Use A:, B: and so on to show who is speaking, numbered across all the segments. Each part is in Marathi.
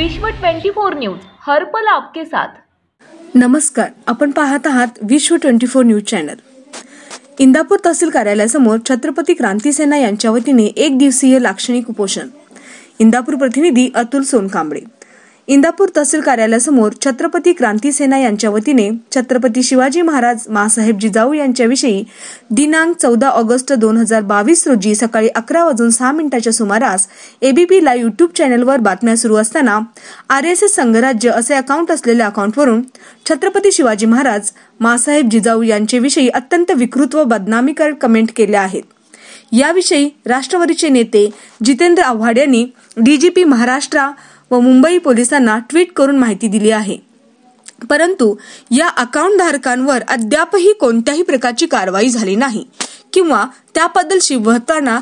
A: विश्व 24 न्यूज हर पल आपके साथ।
B: नमस्कार, आपण पाहत आहात विश्व 24 न्यूज चॅनल। इंदापूर तहसील कार्यालयासमोर छत्रपती क्रांती सेना यांच्या वतीने एक दिवसीय लाक्षणिक उपोषण। इंदापूर प्रतिनिधी अतुल सोनकांबळे। इंदापूर तहसील कार्यालयासमोर छत्रपती क्रांती सेना यांच्या वतीने छत्रपती शिवाजी महाराज मासाहेब जिजाऊ यांच्याविषयी दिनांक 14 ऑगस्ट 2022 रोजी सकाळी 11:06 सुमारास एबीपी लाईव्ह यूट्यूब चॅनलवर बातम्या सुरू असताना RSS संघराज्य असे अकाउंट असलेल्या अकाउंटवरून छत्रपती शिवाजी महाराज मासाहेब जिजाऊ यांच्याविषयी अत्यंत विकृत व बदनामीकर कमेंट केल्या आहेत। याविषयी राष्ट्रवादीचे नेते जितेंद्र आव्हाड यांनी DGP महाराष्ट्र व मुंबई पोलिसांना ट्विट करून माहिती दिली आहे, परंतु या अकाउंट धारकांवर अद्यापही कोणत्याही प्रकारची कारवाई झाली नाही किंवा त्याबद्दल शिवताना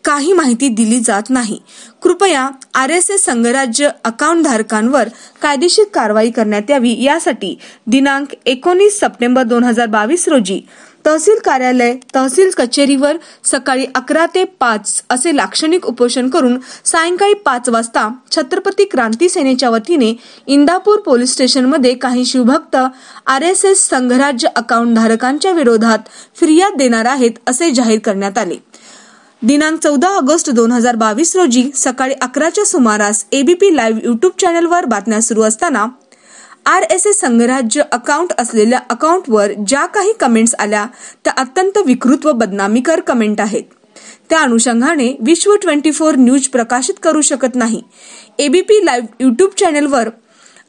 B: काही माहिती दिली जात नाही। कृपया RSS संघराज्य अकाउंट धारकांवर कायदेशीर कारवाई करण्यात यावी यासाठी दिनांक 19 सप्टेंबर 2022 रोजी तहसील कार्यालय तहसील कचेरीवर सकाळी 11 ते 5 असे लाक्षणिक उपोषण करून सायंकाळी 5 वाजता छत्रपती क्रांती सेनेच्या वतीने इंदापूर पोलीस स्टेशनमध्ये काही शिवभक्त RSS संघराज्य अकाउंट धारकांच्या विरोधात फिर्याद देणार आहेत असे जाहीर करण्यात आले। दिनांक 14 ऑगस्ट 2022 रोजी सकाळी 11च्या सुमारास एबीपी लाईव्ह यूट्यूब चॅनलवर बातम्या सुरू असताना RSS संघराज्य अकाउंट असलेल्या अकाउंटवर ज्या काही कमेंट्स आल्या त्या अत्यंत विकृत व बदनामीकर कमेंट आहेत। त्या अनुषंगाने विश्व 24 न्यूज प्रकाशित करू शकत नाही। एबीपी लाईव्ह यूट्यूब चॅनलवर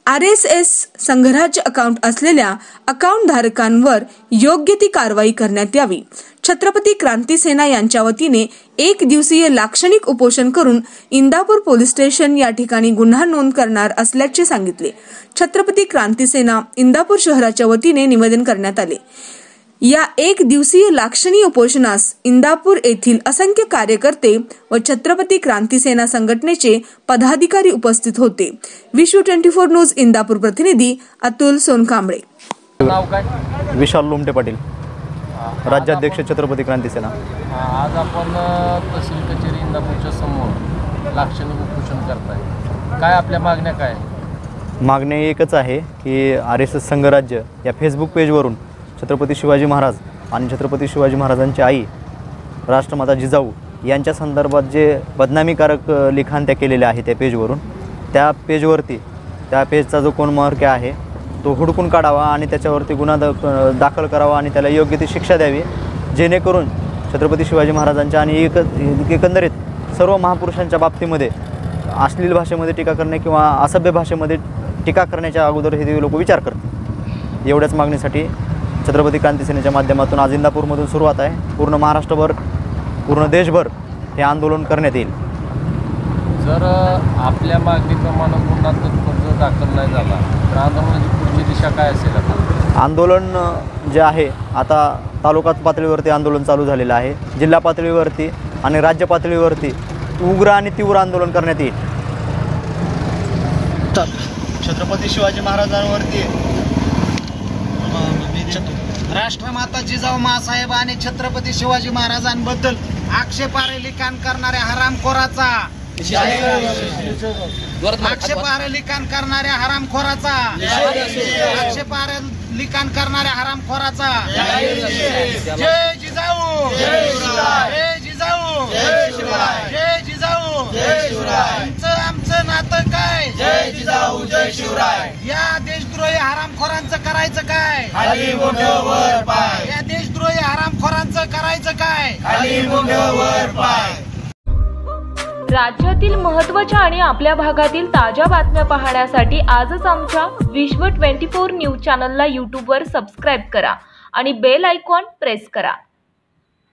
B: RSS संघराज्य अकाउंट असलेल्या अकाउंट धारकांवर योग्य ती कारवाई करण्यात यावी। छत्रपती क्रांती सेना यांच्या वतीने एक दिवसीय लाक्षणिक उपोषण करून इंदापूर पोलीस स्टेशन या ठिकाणी गुन्हा नोंद करणार असल्याचे सांगितले। छत्रपती क्रांती सेना इंदापूर शहराच्या वतीने निवेदन करण्यात आले। या एक दिवसीय लाक्षणिक उपोषणास इंदापूर येथील असंख्य कार्यकर्ते व छत्रपती क्रांती सेना संघटनेचे पदाधिकारी उपस्थित होते। विश्व 24 न्यूज इंदापूर प्रतिनिधी अतुल सोनकांबळे।
C: नाव काय?
D: विशाल लोमटे पाटील, राज्याध्यक्ष छत्रपती क्रांती सेना।
C: आज आपण तहसील कचेरी इंदापूरच्या समोर लाक्षणिक उपोषण करताय, काय आपल्या मागण्या काय?
D: मागण्या एकच आहे की RSS संघराज्य या फेसबुक पेजवरून छत्रपती शिवाजी महाराज आणि छत्रपती शिवाजी महाराजांची आई राष्ट्रमाता जिजाऊ यांच्या संदर्भात जे बदनामीकारक लिखाण त्या केलेले आहे त्या पेजवरून, त्या पेजवरती त्या पेजचा जो कोण महर्के आहे तो हुडकून काढावा आणि त्याच्यावरती गुन्हा दाखल करावा आणि त्याला योग्य ती शिक्षा द्यावी, जेणेकरून छत्रपती शिवाजी महाराजांच्या आणि एकंदरीत सर्व महापुरुषांच्या बाबतीमध्ये अश्लील भाषेमध्ये टीका करणे किंवा असभ्य भाषेमध्ये टीका करण्याच्या अगोदर हे लोक विचार करतात। एवढ्याच मागणीसाठी छत्रपती क्रांती सेनेच्या माध्यमातून आज इंदापूरमधून सुरुवात आहे। पूर्ण महाराष्ट्रभर पूर्ण देशभर हे आंदोलन करण्यात येईल।
C: जर आपल्या मागणीप्रमाणे गुन्हा तत्पर दाखल नाही झाला तर आंदोलनाची पुढची दिशा काय असेल?
D: आंदोलन जे आहे आता तालुका पातळीवरती आंदोलन चालू झालेलं आहे, जिल्हा पातळीवरती आणि राज्य पातळीवरती उग्र आणि तीव्र आंदोलन करण्यात येईल।
E: छत्रपती शिवाजी महाराजांवरती राष्ट्रमाता जिजाऊ मासाहेब आणि छत्रपती शिवाजी महाराजांबद्दल आक्षेपार्ह लिखाण करणाऱ्या हरामखोराचा आक्षेपार्ह लिखाण करणाऱ्या हरामखोराचा आक्षेपार्ह लिखाण करणाऱ्या हरामखोराचा जय जिजाऊ, जय जिजाऊ, जय जिजाऊ, आमचं नातं काय? जय जिजाऊ जय शिवराय। या देशद्रोही हरामखोरांचं करायचं काय? खाली बोटं वर पाय। या देशद्रोही हरामखोरांचं करायचं काय? खाली बोटं वर पाय।
A: राज्यातील महत्त्वाच्या आणि आपल्या भागातील ताज्या बातम्या पाहण्यासाठी आजच आमच्या विश्व 24 न्यूज चॅनलला यूट्यूबवर सबस्क्राईब करा आणि बेल आयकॉन प्रेस करा।